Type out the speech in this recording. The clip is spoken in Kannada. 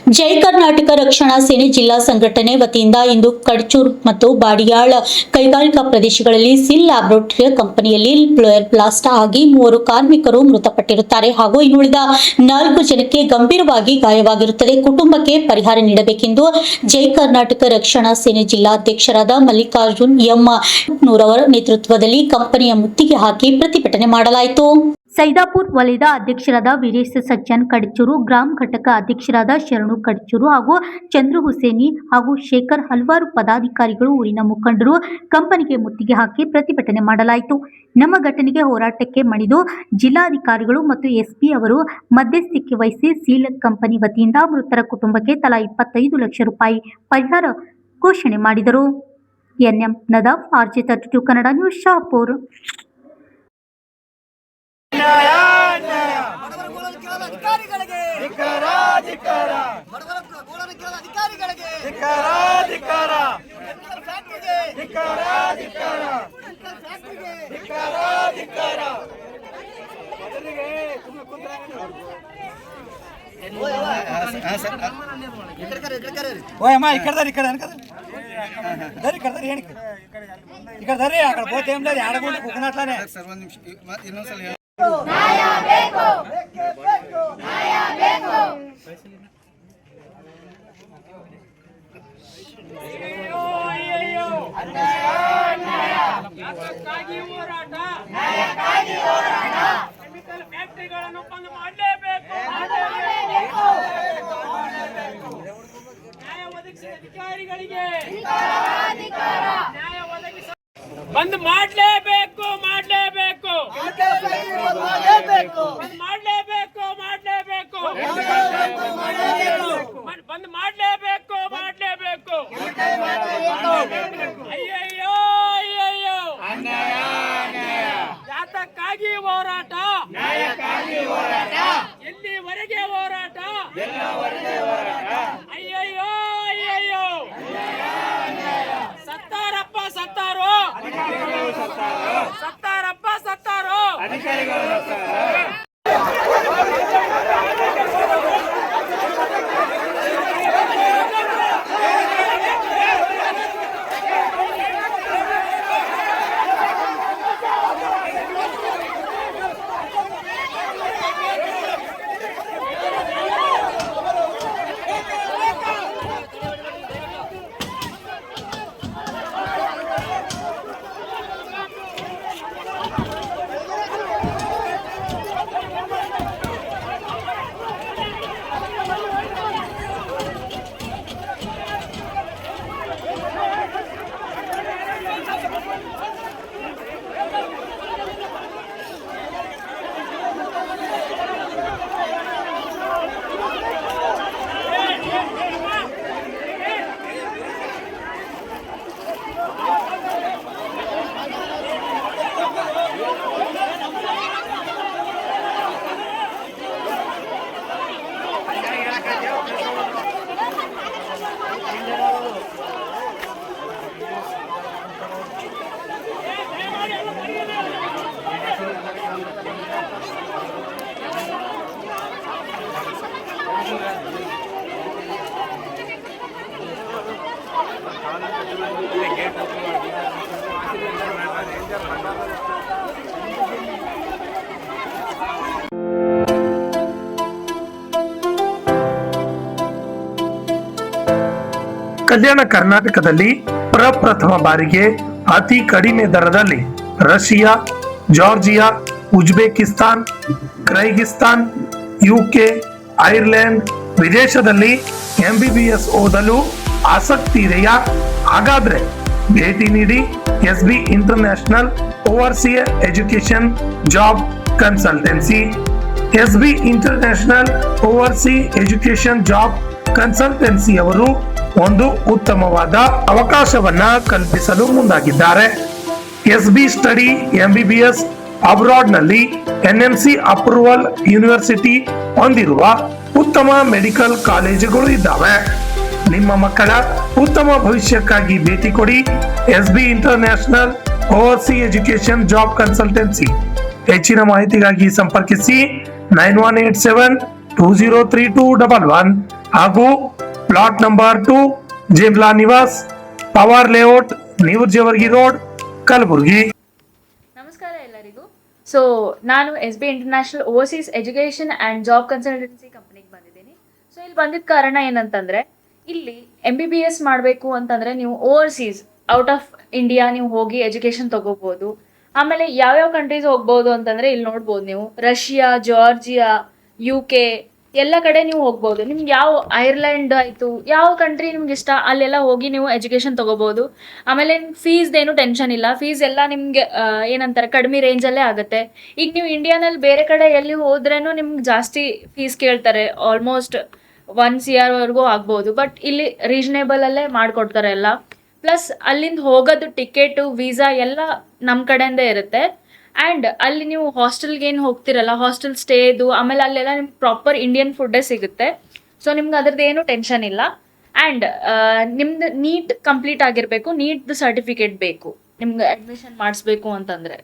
ಜೈ ಕರ್ನಾಟಕ ರಕ್ಷಣಾ ಸೇನೆ ಜಿಲ್ಲಾ ಸಂಘಟನೆ ವತಿಯಿಂದ ಇಂದು ಕಡಚೂರು ಮತ್ತು ಬಾಡಿಯಾಳ ಕೈಗಾರಿಕಾ ಪ್ರದೇಶಗಳಲ್ಲಿ ಸಿಲ್ ಲ್ಯಾಬೋರೇಟರಿ ಕಂಪನಿಯಲ್ಲಿ ಬ್ಲಾಸ್ಟ್ ಆಗಿ 3 ಕಾರ್ಮಿಕರು ಮೃತಪಟ್ಟಿರುತ್ತಾರೆ ಹಾಗೂ ಇನ್ನುಳಿದ 4 ಜನಕ್ಕೆ ಗಂಭೀರವಾಗಿ ಗಾಯವಾಗಿರುತ್ತದೆ. ಕುಟುಂಬಕ್ಕೆ ಪರಿಹಾರ ನೀಡಬೇಕೆಂದು ಜೈ ಕರ್ನಾಟಕ ರಕ್ಷಣಾ ಸೇನೆ ಜಿಲ್ಲಾಧ್ಯಕ್ಷರಾದ ಮಲ್ಲಿಕಾರ್ಜುನ್ ಎಂ ನೂರವರ ನೇತೃತ್ವದಲ್ಲಿ ಕಂಪನಿಯ ಮುತ್ತಿಗೆ ಹಾಕಿ ಪ್ರತಿಭಟನೆ ಮಾಡಲಾಯಿತು. ಸೈದಾಪುರ ವಲಯದ ಅಧ್ಯಕ್ಷರಾದ ವೀರೇಶ್ ಸಜ್ಜನ್ ಕಡಚೂರು, ಗ್ರಾಮ ಘಟಕ ಅಧ್ಯಕ್ಷರಾದ ಶರಣು ಕಡಚೂರು ಹಾಗೂ ಚಂದ್ರು ಹುಸೇನಿ ಹಾಗೂ ಶೇಖರ್ ಹಲವಾರು ಪದಾಧಿಕಾರಿಗಳು, ಊರಿನ ಮುಖಂಡರು ಕಂಪನಿಗೆ ಮುತ್ತಿಗೆ ಹಾಕಿ ಪ್ರತಿಭಟನೆ ಮಾಡಲಾಯಿತು. ನಮ್ಮ ಘಟನೆಗೆ ಹೋರಾಟಕ್ಕೆ ಮಣಿದು ಜಿಲ್ಲಾಧಿಕಾರಿಗಳು ಮತ್ತು ಎಸ್ಪಿ ಅವರು ಮಧ್ಯಸ್ಥಿಕೆ ವಹಿಸಿ ಸೀಲ್ ಕಂಪನಿ ವತಿಯಿಂದ ಮೃತರ ಕುಟುಂಬಕ್ಕೆ ತಲಾ 25 ಲಕ್ಷ ರೂಪಾಯಿ ಪರಿಹಾರ ಘೋಷಣೆ ಮಾಡಿದರು. N M Nadaf, RJ32 Kannada news, Shahapur. ನ್ಯಾಯ ಬೇಕು, ನ್ಯಾಯ ಬೇಕು. ನ್ಯಾಯಕ್ಕಾಗಿ ಹೋರಾಟ, ನ್ಯಾಯಕ್ಕಾಗಿ ಹೋರಾಟ. ಕೆಮಿಕಲ್ ಫ್ಯಾಕ್ಟರಿಗಳನ್ನು ಬಂದ್ ಮಾಡಲೇಬೇಕು. ನ್ಯಾಯ ಒದಗಿಸಿದ ಅಧಿಕಾರಿಗಳಿಗೆ ನ್ಯಾಯ ಒದಗಿಸ ಬಂದ್ ಮಾಡಲೇಬೇಕು, ಮಾಡಲೇಬೇಕು, ಬಂದ್ ಮಾಡಲೇಬೇಕು, ಮಾಡಲೇಬೇಕು, ಬಂದ್ ಮಾಡಲೇಬೇಕು, ಮಾಡಲೇಬೇಕು. ಅಯ್ಯಯ್ಯೋ ಅಯ್ಯಯ್ಯೋ, ಯಾತಕ್ಕಾಗಿ ಹೋರಾಟ, ಎಲ್ಲಿವರೆಗೆ ಹೋರಾಟ, ಅಯ್ಯಯ್ಯೋ ಅಯ್ಯಯ್ಯೋ. ಸತ್ತಾರಪ್ಪ ಸತ್ತಾರು, ಸತ್ತಾರಪ್ಪ ಸತ್ತಾರು. ಕಲ್ಯಾಣ ಕರ್ನಾಟಕದಲ್ಲಿ ಪ್ರಪ್ರಥಮ ಬಾರಿಗೆ ಅತಿ ಕಡಿಮೆ ದರದಲ್ಲಿ Russia, Georgia, Uzbekistan, Kyrgyzstan, UK, Ireland ವಿದೇಶದಲ್ಲಿ MBBS ಓದಲು ಆಸಕ್ತಿ ಇದೆಯಾ? ಹಾಗಾದ್ರೆ ಭೇಟಿ ನೀಡಿ SB international overseer education job consultancy. SB international oversea education job consultancy ಅವರು ಒಂದು ಉತ್ತಮವಾದ ಅವಕಾಶವನ್ನ ಕಲ್ಪಿಸಲು ಮುಂದಾಗಿದ್ದಾರೆ. SB ಸ್ಟಡಿ MBBS ಅಬ್ರಾಡ್ ನಲ್ಲಿ NMC ಅಪ್ರೂವಲ್ ಯೂನಿವರ್ಸಿಟಿ ಹೊಂದಿರುವ ಉತ್ತಮ ಮೆಡಿಕಲ್ ಕಾಲೇಜುಗಳು ಇದ್ದಾವೆ. ನಿಮ್ಮ ಮಕ್ಕಳ ಉತ್ತಮ ಭವಿಷ್ಯಕ್ಕಾಗಿ ಭೇಟಿ ಕೊಡಿ SB international oversea education job consultancy. ಹೆಚ್ಚಿನ ಮಾಹಿತಿಗಾಗಿ ಸಂಪರ್ಕಿಸಿ 9187 203211 ಹಾಗೂ plot number 2 Jimla Niwas, power layout, new Jewargi road, Kalaburagi. ನಮಸ್ಕಾರ ಎಲ್ಲರಿಗೂ. ಸೊ ನಾನು SB international overseas education and job consultancy ಕಂಪ್ನಿಗೆ ಬಂದಿದ್ದೀನಿ. ಸೊ ಇಲ್ಲಿ ಬಂದಿದ್ದ ಕಾರಣ ಏನಂತಂದರೆ, ಇಲ್ಲಿ MBBS ಮಾಡಬೇಕು ಅಂತಂದರೆ ನೀವು ಓವರ್ಸೀಸ್ ಔಟ್ ಆಫ್ ಇಂಡಿಯಾ ನೀವು ಹೋಗಿ ಎಜುಕೇಷನ್ ತೊಗೋಬೋದು. ಆಮೇಲೆ ಯಾವ್ಯಾವ ಕಂಟ್ರೀಸ್ ಹೋಗ್ಬೋದು ಅಂತಂದರೆ ಇಲ್ಲಿ ನೋಡ್ಬೋದು ನೀವು, ರಷ್ಯಾ, ಜಾರ್ಜಿಯಾ, UK ಎಲ್ಲ ಕಡೆ ನೀವು ಹೋಗ್ಬೋದು. ನಿಮ್ಗೆ ಯಾವ ಐರ್ಲೆಂಡ್ ಆಯಿತು, ಯಾವ ಕಂಟ್ರಿ ನಿಮ್ಗೆ ಇಷ್ಟ ಅಲ್ಲೆಲ್ಲ ಹೋಗಿ ನೀವು ಎಜುಕೇಷನ್ ತೊಗೋಬೋದು. ಆಮೇಲೆ ಫೀಸ್ದೇನು ಟೆನ್ಷನ್ ಇಲ್ಲ. ಫೀಸ್ ಎಲ್ಲ ನಿಮಗೆ ಏನಂತಾರೆ ಕಡಿಮೆ ರೇಂಜಲ್ಲೇ ಆಗುತ್ತೆ. ಈಗ ನೀವು ಇಂಡಿಯಾನಲ್ಲಿ ಬೇರೆ ಕಡೆ ಎಲ್ಲಿ ಹೋದ್ರೇನು ನಿಮ್ಗೆ ಜಾಸ್ತಿ ಫೀಸ್ ಕೇಳ್ತಾರೆ, ಆಲ್ಮೋಸ್ಟ್ 1 CR ವರೆಗೂ ಆಗ್ಬೋದು. ಬಟ್ ಇಲ್ಲಿ ರೀಸನೇಬಲಲ್ಲೇ ಮಾಡಿಕೊಡ್ತಾರೆ ಎಲ್ಲ. ಪ್ಲಸ್ ಅಲ್ಲಿಂದ ಹೋಗೋದು ಟಿಕೆಟು, ವೀಸಾ ಎಲ್ಲ ನಮ್ಮ ಕಡೆಯಿಂದ ಇರುತ್ತೆ. ಆ್ಯಂಡ್ ಅಲ್ಲಿ ನೀವು ಹಾಸ್ಟೆಲ್ಗೆ ಏನು ಹೋಗ್ತಿರಲ್ಲ, ಹಾಸ್ಟೆಲ್ ಸ್ಟೇದು, ಆಮೇಲೆ ಅಲ್ಲೆಲ್ಲ ನಿಮ್ಗೆ ಪ್ರಾಪರ್ ಇಂಡಿಯನ್ ಫುಡ್ಡೇ ಸಿಗುತ್ತೆ. ಸೊ ನಿಮ್ಗೆ ಅದ್ರದ್ದು ಏನು ಟೆನ್ಷನ್ ಇಲ್ಲ. ಆ್ಯಂಡ್ ನಿಮ್ದು ನೀಟ್ ಕಂಪ್ಲೀಟ್ ಆಗಿರಬೇಕು, ನೀಟ್ದು ಸರ್ಟಿಫಿಕೇಟ್ ಬೇಕು ನಿಮ್ಗೆ ಅಡ್ಮಿಷನ್ ಮಾಡಿಸ್ಬೇಕು ಅಂತಂದರೆ.